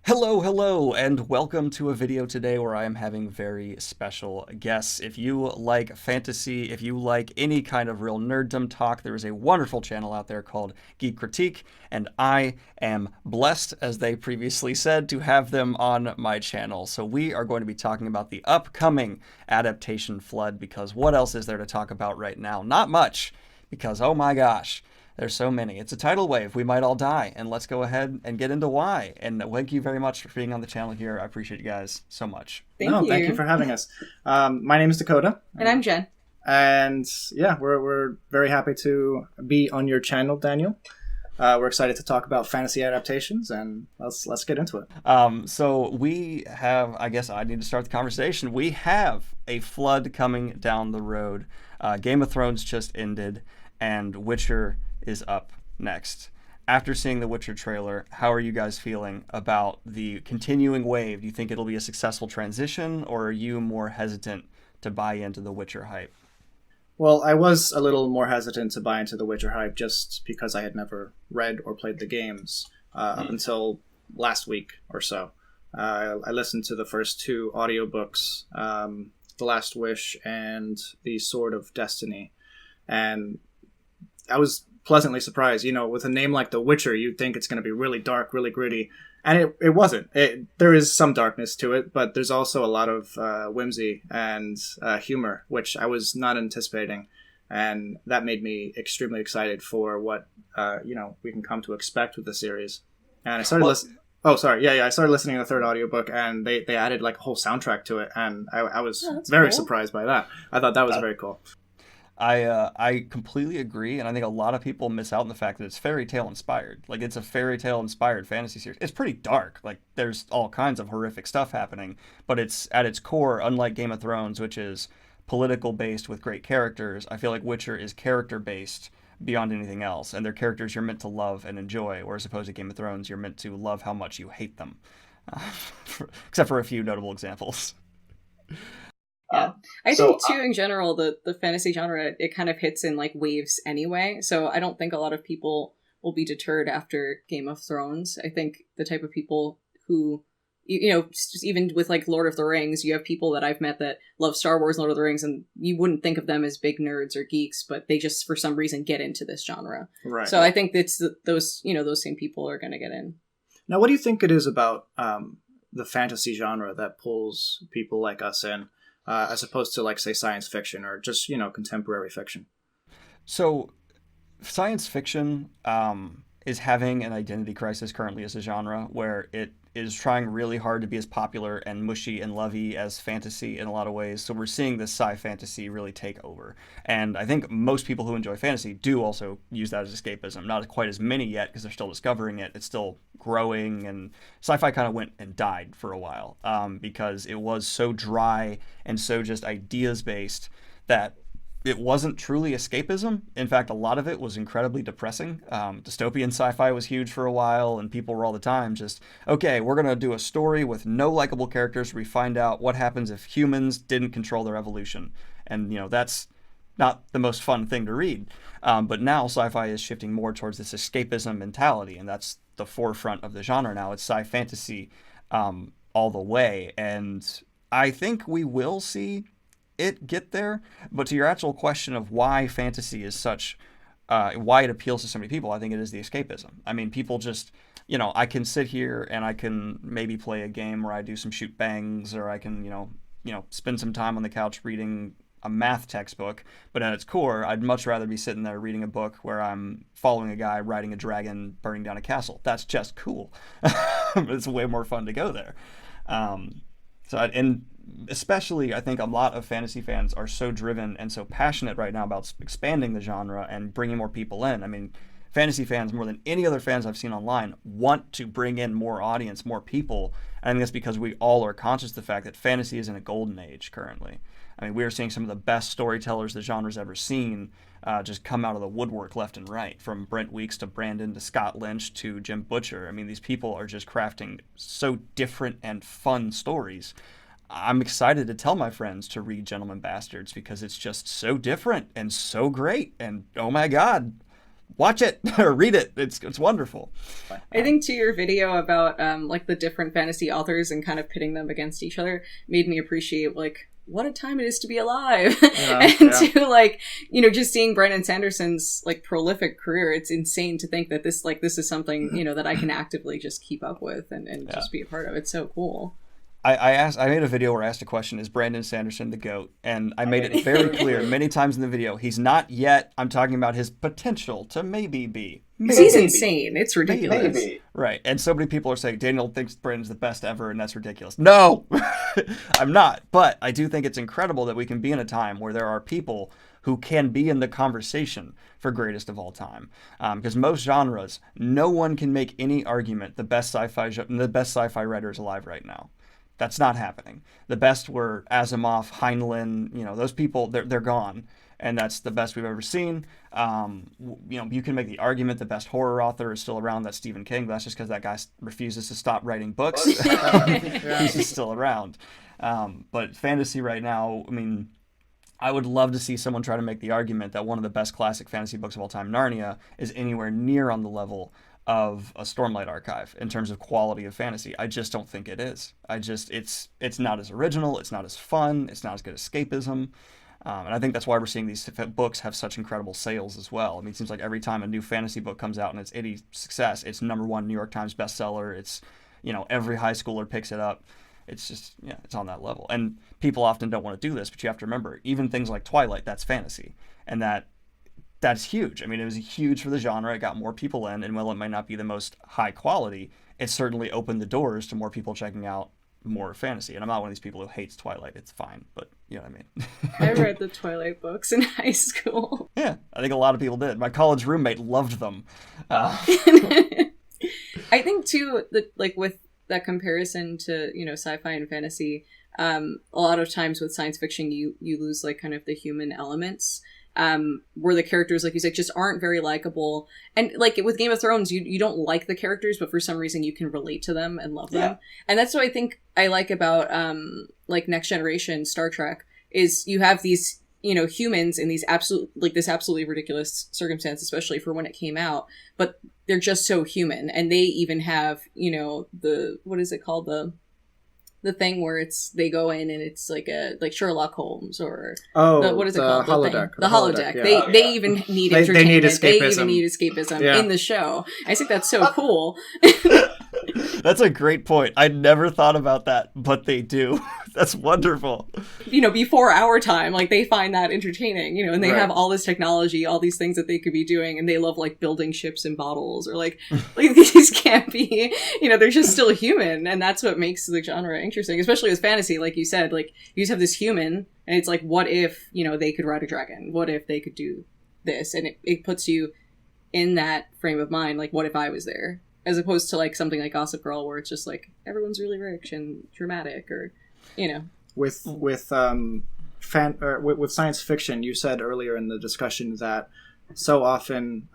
Hello, and welcome to a video today where I am having very special guests. If you like fantasy, if you like any kind of real nerddom talk, there is a wonderful channel out there called Geekritique, and I am blessed, as they previously said, to have them on my channel. So we are going to be talking about the upcoming adaptation flood, because what else is there to talk about right now? Not much, because oh my gosh. There's so many. It's a tidal wave. We might all die. And let's go ahead and get into why. And thank you very much for being on the channel here. I appreciate you guys so much. Thank you for having us. My name is Dakota. And I'm Jen. And yeah, we're very happy to be on your channel, Daniel. We're excited to talk about fantasy adaptations, and let's get into it. So we have, I guess I need to start the conversation. We have a flood coming down the road. Game of Thrones just ended, and Witcher is up next. After seeing the Witcher trailer, how are you guys feeling about the continuing wave? Do you think it'll be a successful transition, or are you more hesitant to buy into the Witcher hype? Well, I was a little more hesitant to buy into the Witcher hype just because I had never read or played the games up until last week or so. I listened to the first two audiobooks, The Last Wish and The Sword of Destiny, and I was pleasantly surprised. You know, with a name like The Witcher, you'd think it's going to be really dark, really gritty, and it wasn't. There is some darkness to it, but there's also a lot of whimsy and humor, which I was not anticipating, and that made me extremely excited for what we can come to expect with the series. And I started listening. Oh, sorry. Yeah. I started listening to the third audiobook, and they added like a whole soundtrack to it, and I was very surprised by that. I thought that was very cool. I completely agree, and I think a lot of people miss out on the fact that it's fairy tale inspired. Like, it's a fairy tale inspired fantasy series. It's pretty dark. Like, there's all kinds of horrific stuff happening, but it's at its core, unlike Game of Thrones, which is political based with great characters. I feel like Witcher is character based beyond anything else, and they're characters you're meant to love and enjoy, whereas opposed to Game of Thrones, you're meant to love how much you hate them, except for a few notable examples. Yeah. I think too, in general, the fantasy genre, it kind of hits in like waves anyway. So I don't think a lot of people will be deterred after Game of Thrones. I think the type of people who, just even with like Lord of the Rings, you have people that I've met that love Star Wars and Lord of the Rings, and you wouldn't think of them as big nerds or geeks, but they just for some reason get into this genre. Right. So I think it's those same people are going to get in. Now, what do you think it is about the fantasy genre that pulls people like us in? As opposed to, like, say, science fiction or just, contemporary fiction? So, science fiction is having an identity crisis currently as a genre, where it is trying really hard to be as popular and mushy and lovey as fantasy in a lot of ways. So we're seeing this sci-fantasy really take over. And I think most people who enjoy fantasy do also use that as escapism. Not quite as many yet, because they're still discovering it. It's still growing, and sci-fi kind of went and died for a while because it was so dry and so just ideas-based that it wasn't truly escapism. In fact, a lot of it was incredibly depressing. Dystopian sci-fi was huge for a while, and people were all the time just, okay, we're going to do a story with no likable characters where we find out what happens if humans didn't control their evolution. And, that's not the most fun thing to read. But now sci-fi is shifting more towards this escapism mentality, and that's the forefront of the genre now. It's sci-fantasy all the way. And I think we will see it get there. But to your actual question of why fantasy is such, why it appeals to so many people, I think it is the escapism. I mean, people just, I can sit here and I can maybe play a game where I do some shoot bangs, or I can, spend some time on the couch reading a math textbook. But at its core, I'd much rather be sitting there reading a book where I'm following a guy riding a dragon, burning down a castle. That's just cool. It's way more fun to go there. And especially, I think a lot of fantasy fans are so driven and so passionate right now about expanding the genre and bringing more people in. I mean, fantasy fans, more than any other fans I've seen online, want to bring in more audience, more people. And I think that's because we all are conscious of the fact that fantasy is in a golden age currently. I mean, we are seeing some of the best storytellers the genre's ever seen just come out of the woodwork left and right, from Brent Weeks to Brandon to Scott Lynch to Jim Butcher. I mean, these people are just crafting so different and fun stories. I'm excited to tell my friends to read Gentlemen Bastards because it's just so different and so great. And oh my God, watch it or read it. It's wonderful. I think to your video about like the different fantasy authors and kind of pitting them against each other made me appreciate like what a time it is to be alive. And to like, you know, just seeing Brandon Sanderson's like prolific career, it's insane to think that this is something, you know, that I can actively just keep up with and just be a part of. It's so cool. I made a video where I asked a question, is Brandon Sanderson the GOAT? And I made it very clear many times in the video, he's not yet. I'm talking about his potential to maybe be. Because he's insane. It's ridiculous. Maybe. Right. And so many people are saying, Daniel thinks Brandon's the best ever, and that's ridiculous. No, I'm not. But I do think it's incredible that we can be in a time where there are people who can be in the conversation for greatest of all time. Because most genres, no one can make any argument the best sci-fi writers alive right now. That's not happening. The best were Asimov, Heinlein, you know, those people, they're gone. And that's the best we've ever seen. You know, you can make the argument the best horror author is still around. That's Stephen King. But that's just because that guy refuses to stop writing books. He's just still around. But fantasy right now, I mean, I would love to see someone try to make the argument that one of the best classic fantasy books of all time, Narnia, is anywhere near on the level of a Stormlight Archive in terms of quality of fantasy. I just don't think it is. It's not as original. It's not as fun. It's not as good escapism. And I think that's why we're seeing these books have such incredible sales as well. I mean, it seems like every time a new fantasy book comes out and it's any success, it's #1 New York Times bestseller. It's, you know, every high schooler picks it up. It's just, yeah, it's on that level. And people often don't want to do this, but you have to remember, even things like Twilight, that's fantasy. And that's huge. I mean, it was huge for the genre. It got more people in, and while it might not be the most high quality, it certainly opened the doors to more people checking out more fantasy. And I'm not one of these people who hates Twilight. It's fine, but you know what I mean. I read the Twilight books in high school. Yeah, I think a lot of people did. My college roommate loved them. I think too that like with that comparison to, you know, sci-fi and fantasy, a lot of times with science fiction you lose like kind of the human elements. Where the characters, like you said, just aren't very likable. And like with Game of Thrones, you don't like the characters, but for some reason you can relate to them and love them. And that's what I think I like about like Next Generation Star Trek is you have these, you know, humans in these absolutely ridiculous circumstance, especially for when it came out, but they're just so human. And they even have, you know, what is it called? The thing where they go in and it's like Sherlock Holmes or what is it called? Holodeck. The holodeck. Yeah. They even need entertainment. They need escapism. They even need escapism in the show. I think that's so cool. That's a great point. I never thought about that, but they do. That's wonderful. You know, before our time, like they find that entertaining, you know, and they have all this technology, all these things that they could be doing, and they love like building ships in bottles or like these can't be, you know, they're just still human, and that's what makes the genre interesting, especially with fantasy. Like you said, like you just have this human, and it's like, what if, you know, they could ride a dragon? What if they could do this? And it puts you in that frame of mind, like, what if I was there? As opposed to like something like Gossip Girl, where it's just like everyone's really rich and dramatic, or you know. With science fiction, you said earlier in the discussion that so often,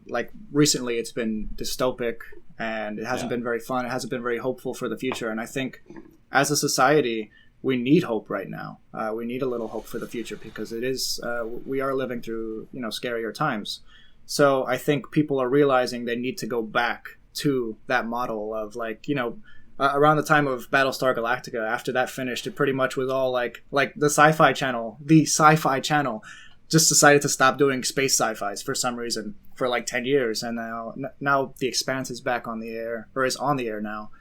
like recently, it's been dystopic and it hasn't been very fun. It hasn't been very hopeful for the future. And I think, as a society, we need hope right now. We need a little hope for the future because it is we are living through, you know, scarier times. So I think people are realizing they need to go back to that model of like, you know, around the time of Battlestar Galactica, after that finished, it pretty much was all like the Sci-Fi Channel just decided to stop doing space sci-fis for some reason for like 10 years. And now The Expanse is back on the air, or is on the air now.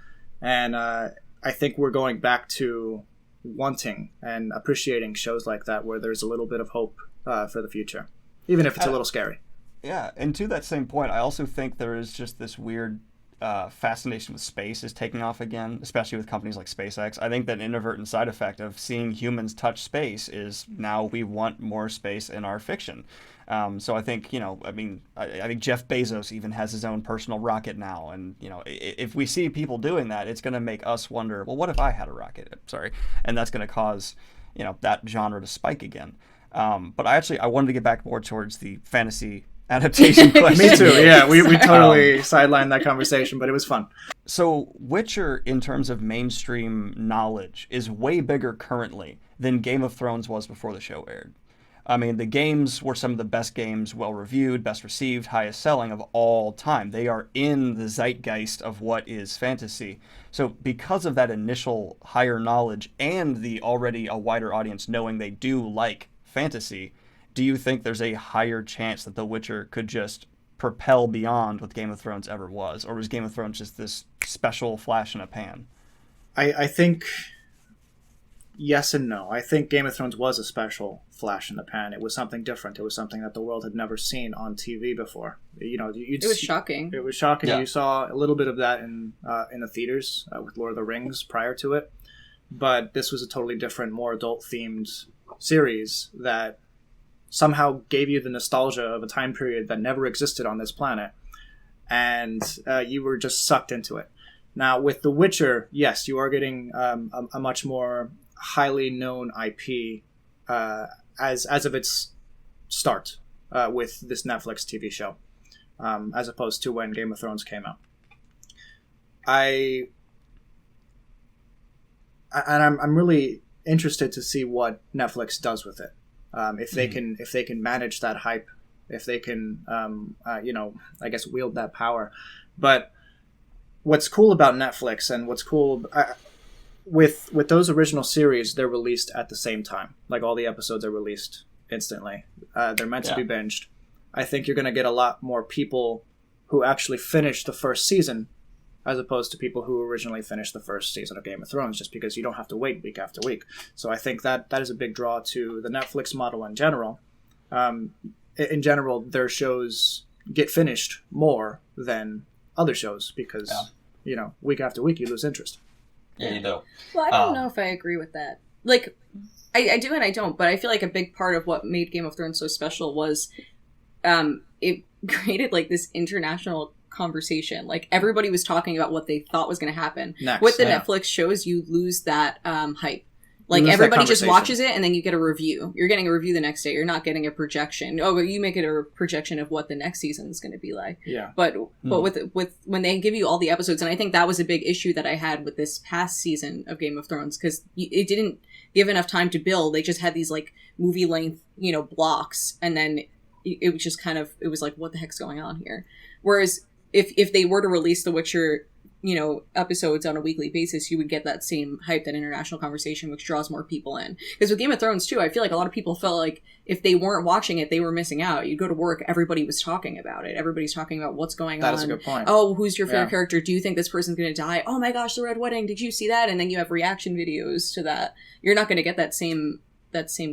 And I think we're going back to wanting and appreciating shows like that where there's a little bit of hope for the future, even if it's a little scary. Yeah, and to that same point, I also think there is just this weird fascination with space is taking off again, especially with companies like SpaceX. I think that an inadvertent side effect of seeing humans touch space is now we want more space in our fiction. So I think, you know, I mean, I think Jeff Bezos even has his own personal rocket now. And, you know, if we see people doing that, it's going to make us wonder, well, what if I had a rocket? Sorry. And that's going to cause, you know, that genre to spike again. But I wanted to get back more towards the fantasy adaptation question. Me too, yeah. We totally sidelined that conversation, but it was fun. So Witcher, in terms of mainstream knowledge, is way bigger currently than Game of Thrones was before the show aired. I mean, the games were some of the best games, well reviewed, best received, highest selling of all time. They are in the zeitgeist of what is fantasy. So, because of that initial higher knowledge and the already a wider audience knowing they do like fantasy, do you think there's a higher chance that The Witcher could just propel beyond what Game of Thrones ever was? Or was Game of Thrones just this special flash in a pan? I think yes and no. I think Game of Thrones was a special flash in the pan. It was something different. It was something that the world had never seen on TV before. It was shocking. It was shocking. Yeah. You saw a little bit of that in the theaters with Lord of the Rings prior to it, but this was a totally different, more adult-themed series that somehow gave you the nostalgia of a time period that never existed on this planet, and you were just sucked into it. Now, with The Witcher, yes, you are getting a much more highly known IP as of its start with this Netflix TV show, as opposed to when Game of Thrones came out. I'm really interested to see what Netflix does with it. If they can manage that hype, if they can I guess wield that power. But what's cool about Netflix and what's cool with those original series, they're released at the same time. Like all the episodes are released instantly. They're meant to be binged. I think you're going to get a lot more people who actually finish the first season as opposed to people who originally finished the first season of Game of Thrones, just because you don't have to wait week after week. So I think that is a big draw to the Netflix model in general. In general, their shows get finished more than other shows because, week after week you lose interest. Yeah, you do. Well, I don't know if I agree with that. Like, I do and I don't, but I feel like a big part of what made Game of Thrones so special was it created, like, this international conversation. Like, everybody was talking about what they thought was going to happen. With the Netflix shows, you lose that hype. Like, everybody just watches it, and then you get a review. You're getting a review the next day. You're not getting a projection. Oh, but you make it a projection of what the next season is going to be like. Yeah. But with when they give you all the episodes, and I think that was a big issue that I had with this past season of Game of Thrones, because it didn't give enough time to build. They just had these, like, movie length, blocks, and then it was just kind of, it was like, what the heck's going on here? Whereas if they were to release The Witcher, episodes on a weekly basis, you would get that same hype, that international conversation, which draws more people in. Because with Game of Thrones, too, I feel like a lot of people felt like if they weren't watching it, they were missing out. You go to work, everybody was talking about it. Everybody's talking about what's going on. That is a good point. Oh, who's your favorite character? Do you think this person's going to die? Oh my gosh, the Red Wedding. Did you see that? And then you have reaction videos to that. You're not going to get that same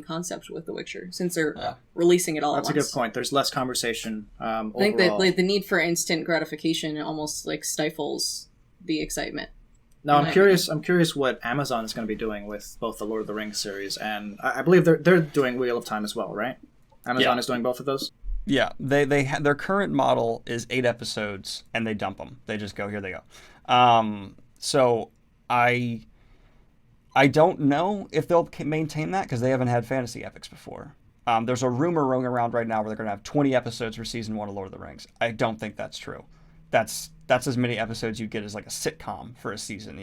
concept with The Witcher, since they're releasing it all at once. That's a good point. There's less conversation overall. I think that, like, the need for instant gratification almost, like, stifles the excitement. Now, I'm curious what Amazon is going to be doing with both the Lord of the Rings series, and I believe they're doing Wheel of Time as well, right? Amazon is doing both of those? Yeah, their current model is 8 episodes, and they dump them. They just go, here they go. So I don't know if they'll maintain that, because they haven't had fantasy epics before. There's a rumor going around right now where they're going to have 20 episodes for season 1 of Lord of the Rings. I don't think that's true. That's as many episodes you get as, like, a sitcom for a season.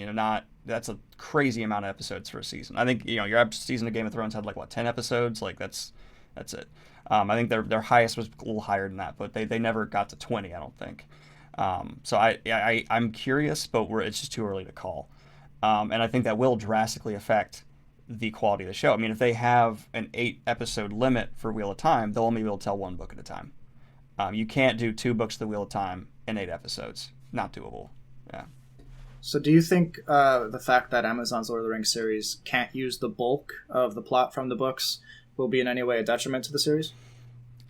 That's a crazy amount of episodes for a season. I think your season of Game of Thrones had, like, 10 episodes. Like, that's it. I think their highest was a little higher than that, but they never got to 20. I don't think. So I'm curious, but it's just too early to call. And I think that will drastically affect the quality of the show. I mean, if they have an 8-episode limit for Wheel of Time, they'll only be able to tell one book at a time. You can't do 2 books of the Wheel of Time in 8 episodes. Not doable. Yeah. So do you think the fact that Amazon's Lord of the Rings series can't use the bulk of the plot from the books will be in any way a detriment to the series?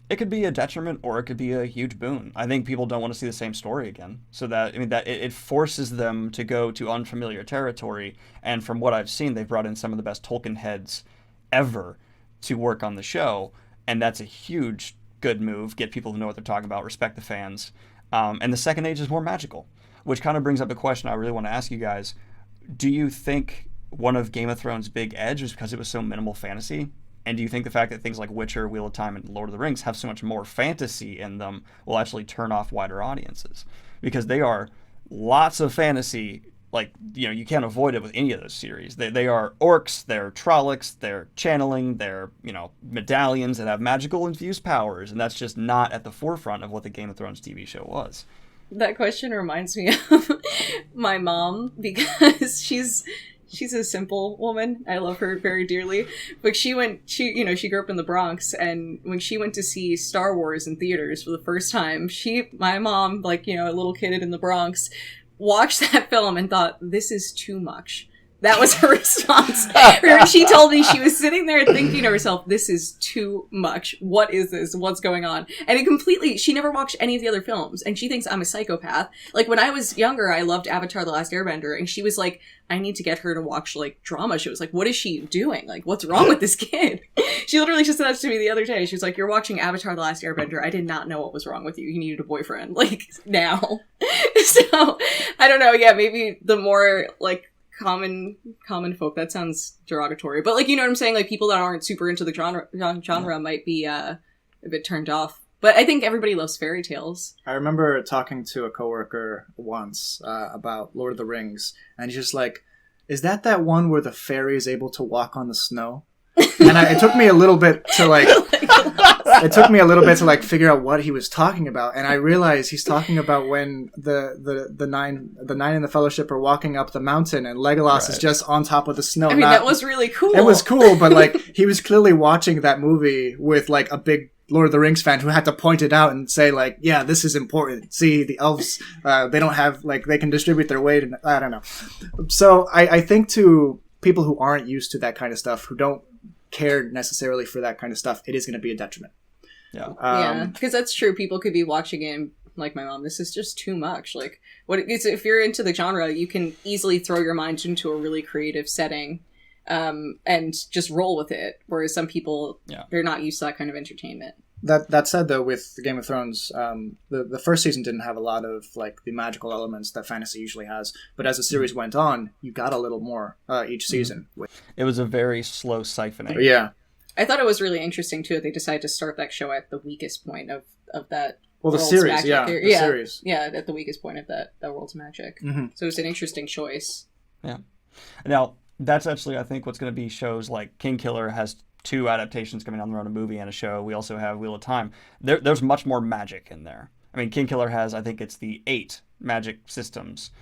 It could be a detriment, or it could be a huge boon. I think people don't want to see the same story again. So that it forces them to go to unfamiliar territory. And from what I've seen, they've brought in some of the best Tolkien heads ever to work on the show, and that's a huge good move. Get people to know what they're talking about, respect the fans. And the Second Age is more magical, which kind of brings up a question I really want to ask you guys. Do you think one of Game of Thrones' big edge was because it was so minimal fantasy? And do you think the fact that things like Witcher, Wheel of Time, and Lord of the Rings have so much more fantasy in them will actually turn off wider audiences? Because they are lots of fantasy, like, you can't avoid it with any of those series. They are orcs, they're Trollocs, they're channeling, they're, medallions that have magical infused powers, and that's just not at the forefront of what the Game of Thrones TV show was. That question reminds me of my mom, because she's a simple woman. I love her very dearly. But she grew up in the Bronx, and when she went to see Star Wars in theaters for the first time, my mom, like, a little kid in the Bronx, watched that film and thought, this is too much. That was her response. She told me she was sitting there thinking to herself, this is too much. What is this? What's going on? And she never watched any of the other films, and she thinks I'm a psychopath. Like, when I was younger, I loved Avatar: The Last Airbender, and she was like, I need to get her to watch, like, drama shows. Like, what is she doing? Like, what's wrong with this kid? She literally just said that to me the other day. She was like, you're watching Avatar: The Last Airbender. I did not know what was wrong with you. You needed a boyfriend. Like, now. So, I don't know. Yeah, maybe the more, like, common folk, that sounds derogatory, but, like, you know what I'm saying, like, people that aren't super into the genre might be a bit turned off. But I think everybody loves fairy tales. I remember talking to a coworker once about Lord of the Rings, and he's just like, is that one where the fairy is able to walk on the snow? And it took me a little bit to figure out what he was talking about, and I realized he's talking about when the nine in the Fellowship are walking up the mountain, and Legolas is just on top of the snow. I mean, that was really cool. It was cool, but, like, he was clearly watching that movie with, like, a big Lord of the Rings fan who had to point it out and say, like, yeah, this is important. See, the elves, they don't have, like, they can distribute their weight, and I don't know. So I think to people who aren't used to that kind of stuff, who don't care necessarily for that kind of stuff, it is going to be a detriment. Yeah, because that's true. People could be watching it and, like my mom, this is just too much. Like, if you're into the genre, you can easily throw your mind into a really creative setting and just roll with it. Whereas some people, they're not used to that kind of entertainment. That said, though, with Game of Thrones, the first season didn't have a lot of, like, the magical elements that fantasy usually has. But as the series went on, you got a little more each season. It was a very slow siphoning. Yeah. I thought it was really interesting, too, that they decided to start that show at the weakest point of that. Well, the series, series. Yeah, at the weakest point of that world's magic. Mm-hmm. So it's an interesting choice. Yeah. Now, that's actually, I think, what's going to be shows like Kingkiller has 2 adaptations coming down the road, a movie and a show. We also have Wheel of Time. There's much more magic in there. I mean, Kingkiller has, I think it's the 8 magic systems.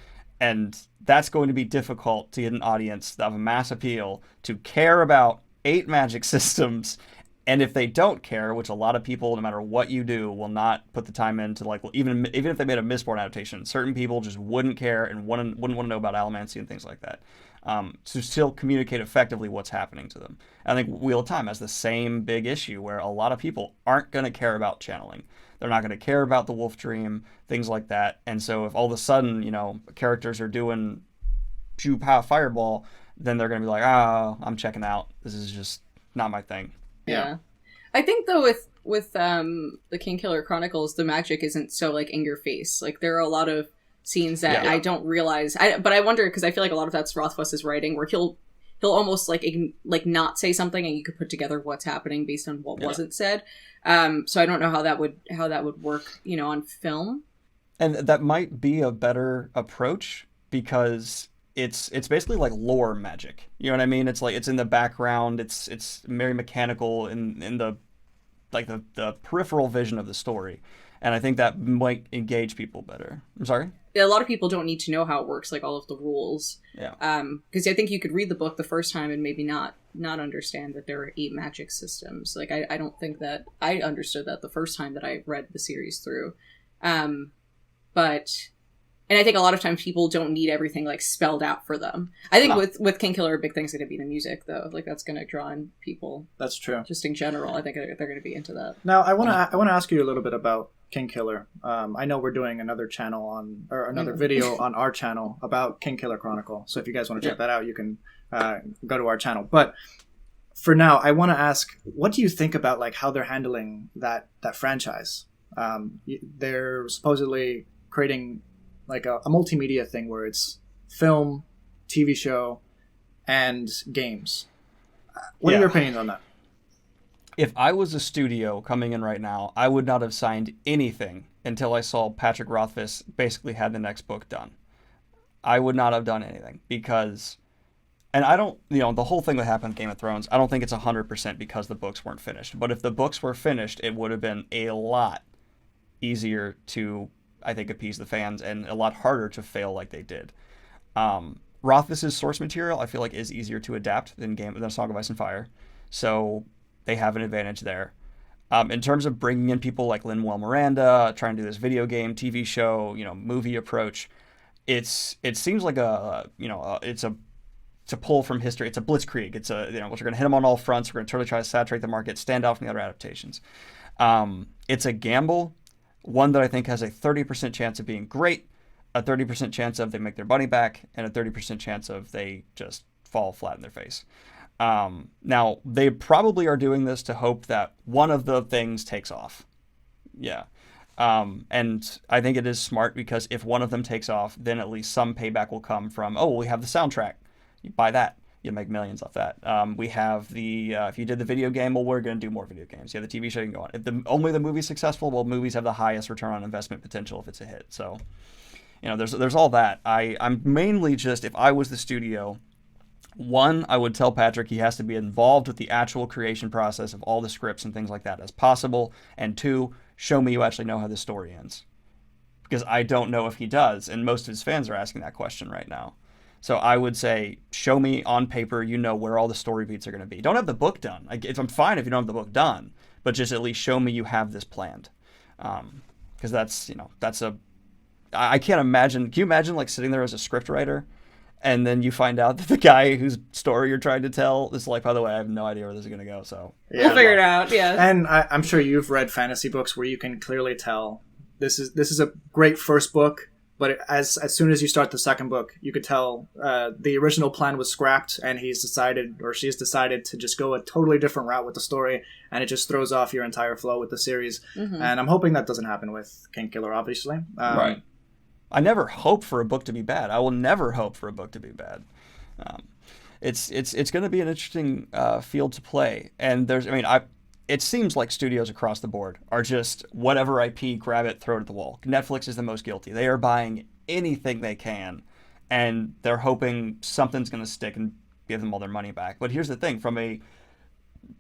And that's going to be difficult to get an audience of a mass appeal to care about 8 magic systems. And if they don't care, which a lot of people, no matter what you do, will not put the time into, like, even if they made a Mistborn adaptation, certain people just wouldn't care and wouldn't want to know about allomancy and things like that. To still communicate effectively what's happening to them. And I think Wheel of Time has the same big issue where a lot of people aren't going to care about channeling. They're not going to care about the wolf dream, things like that. And so if all of a sudden, characters are doing shoo pow fireball, then they're going to be like, I'm checking out. This is just not my thing. Yeah. I think, though, with the Kingkiller Chronicles, the magic isn't so, like, in your face. Like, there are a lot of scenes that I don't realize. But I wonder, because I feel like a lot of that's Rothfuss's writing, where he'll almost like not say something, and you could put together what's happening based on what wasn't said. So I don't know how that would work, on film. And that might be a better approach, because it's basically like lore magic. You know what I mean? It's like it's in the background. It's very mechanical in the peripheral vision of the story. And I think that might engage people better. I'm sorry? A lot of people don't need to know how it works, like all of the rules. Yeah. Because I think you could read the book the first time and maybe not understand that there are 8 magic systems. Like, I don't think that I understood that the first time that I read the series through. And I think a lot of times people don't need everything, like, spelled out for them. I think with Kingkiller, a big thing's going to be the music, though. Like, that's going to draw in people. That's true. Just in general, I think they're going to be into that. Now, I want to ask you a little bit about Kingkiller. I know we're doing another video on our channel about Kingkiller Chronicle. So if you guys want to check that out, you can go to our channel. But for now, I want to ask, what do you think about, like, how they're handling that franchise? They're supposedly creating, like, a multimedia thing where it's film, TV show, and games. What are your opinions on that? If I was a studio coming in right now, I would not have signed anything until I saw Patrick Rothfuss basically had the next book done. I would not have done anything because, and I don't, the whole thing that happened with Game of Thrones, I don't think it's 100% because the books weren't finished. But if the books were finished, it would have been a lot easier to, I think, appease the fans and a lot harder to fail like they did. Rothfuss's source material, I feel like, is easier to adapt than Song of Ice and Fire. So they have an advantage there. In terms of bringing in people like Lin-Manuel Miranda, trying to do this video game, TV show, movie approach, it seems like it's a pull from history. It's a blitzkrieg. It's we're going to hit them on all fronts. We're going to totally try to saturate the market, stand out from the other adaptations. It's a gamble, one that I think has a 30% chance of being great, a 30% chance of they make their money back, and a 30% chance of they just fall flat in their face. Now, they probably are doing this to hope that one of the things takes off. Yeah. And I think it is smart because if one of them takes off, then at least some payback will come from, we have the soundtrack. You buy that. You make millions off that. We have if you did the video game, we're going to do more video games. You have the TV show you can go on. If only the movie's successful, movies have the highest return on investment potential if it's a hit. So, there's all that. I'm mainly just, if I was the studio, one, I would tell Patrick he has to be involved with the actual creation process of all the scripts and things like that as possible. And two, show me you actually know how this story ends. Because I don't know if he does, and most of his fans are asking that question right now. So I would say, show me on paper, where all the story beats are going to be. Don't have the book done. I'm fine if you don't have the book done, but just at least show me you have this planned. Because I can't imagine. Can you imagine like sitting there as a scriptwriter, and then you find out that the guy whose story you're trying to tell is like, by the way, I have no idea where this is going to go. So we'll figure it out. Yeah. And I'm sure you've read fantasy books where you can clearly tell this is a great first book, but as soon as you start the second book, you could tell the original plan was scrapped, and he's decided or she's decided to just go a totally different route with the story, and it just throws off your entire flow with the series. Mm-hmm. And I'm hoping that doesn't happen with Kingkiller, obviously. Right. I never hope for a book to be bad. I will never hope for a book to be bad. It's going to be an interesting field to play. And it seems like studios across the board are just whatever IP, grab it, throw it at the wall. Netflix is the most guilty. They are buying anything they can, and they're hoping something's going to stick and give them all their money back. But here's the thing. From a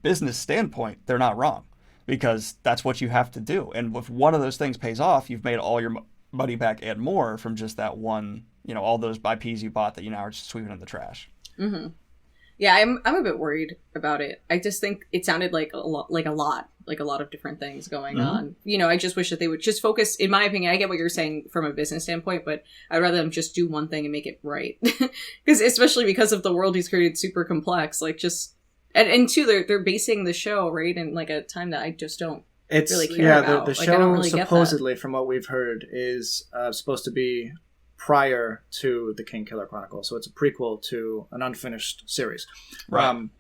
business standpoint, they're not wrong, because that's what you have to do. And if one of those things pays off, you've made all your money back and more from just that one, all those IPs you bought that you now are just sweeping in the trash. Mm-hmm. Yeah, I'm a bit worried about it. I just think it sounded like a lot of different things going on. I just wish that they would just focus, in my opinion. I get what you're saying from a business standpoint, but I'd rather them just do one thing and make it right. Because especially because of the world he's created, super complex. Like just and two, they're basing the show right in like a time that I just don't really care about. The show really supposedly, from what we've heard, is supposed to be prior to the Kingkiller Chronicle, so it's a prequel to an unfinished series, right?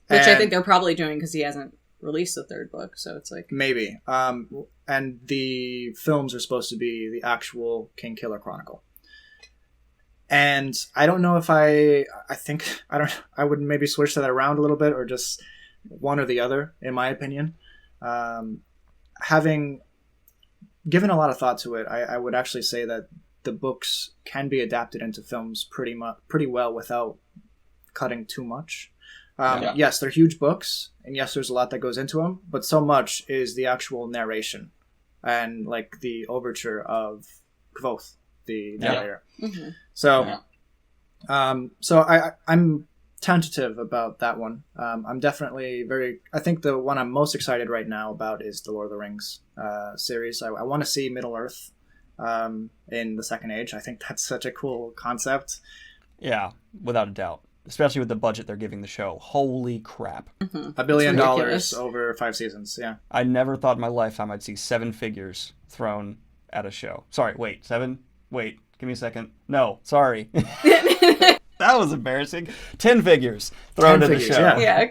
Which I think they're probably doing because he hasn't released the third book, so it's like maybe. And the films are supposed to be the actual Kingkiller Chronicle. And I don't know if I would maybe switch that around a little bit, or just one or the other, in my opinion. Having given a lot of thought to it, I would actually say that the books can be adapted into films pretty well without cutting too much. Yes, they're huge books, and yes, there's a lot that goes into them, but so much is the actual narration and like the overture of Kvothe, the narrator. Mm-hmm. So I'm tentative about that one. I'm definitely I think the one I'm most excited right now about is the Lord of the Rings series. I want to see Middle Earth in the Second Age. I think that's such a cool concept. Yeah, without a doubt. Especially with the budget they're giving the show. Holy crap. Mm-hmm. $1 billion over 5 seasons, yeah. I never thought in my lifetime I'd see 7 figures thrown at a show. Sorry, wait, 7? Wait, give me a second. No, sorry. That was embarrassing. 10 figures thrown at the show. Yeah.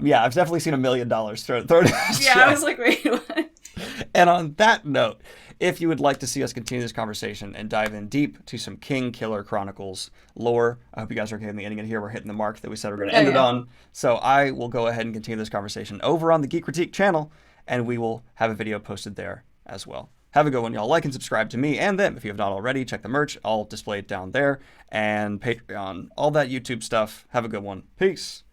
Yeah, I've definitely seen $1 million thrown at the show. Yeah, I was like, wait, what? And on that note, if you would like to see us continue this conversation and dive in deep to some Kingkiller Chronicles lore, I hope you guys are okay with me ending it here. We're hitting the mark that we said we're going to end it on. So I will go ahead and continue this conversation over on the Geekritique channel, and we will have a video posted there as well. Have a good one, y'all. Like and subscribe to me and them if you have not already. Check the merch. I'll display it down there. And Patreon, all that YouTube stuff. Have a good one. Peace.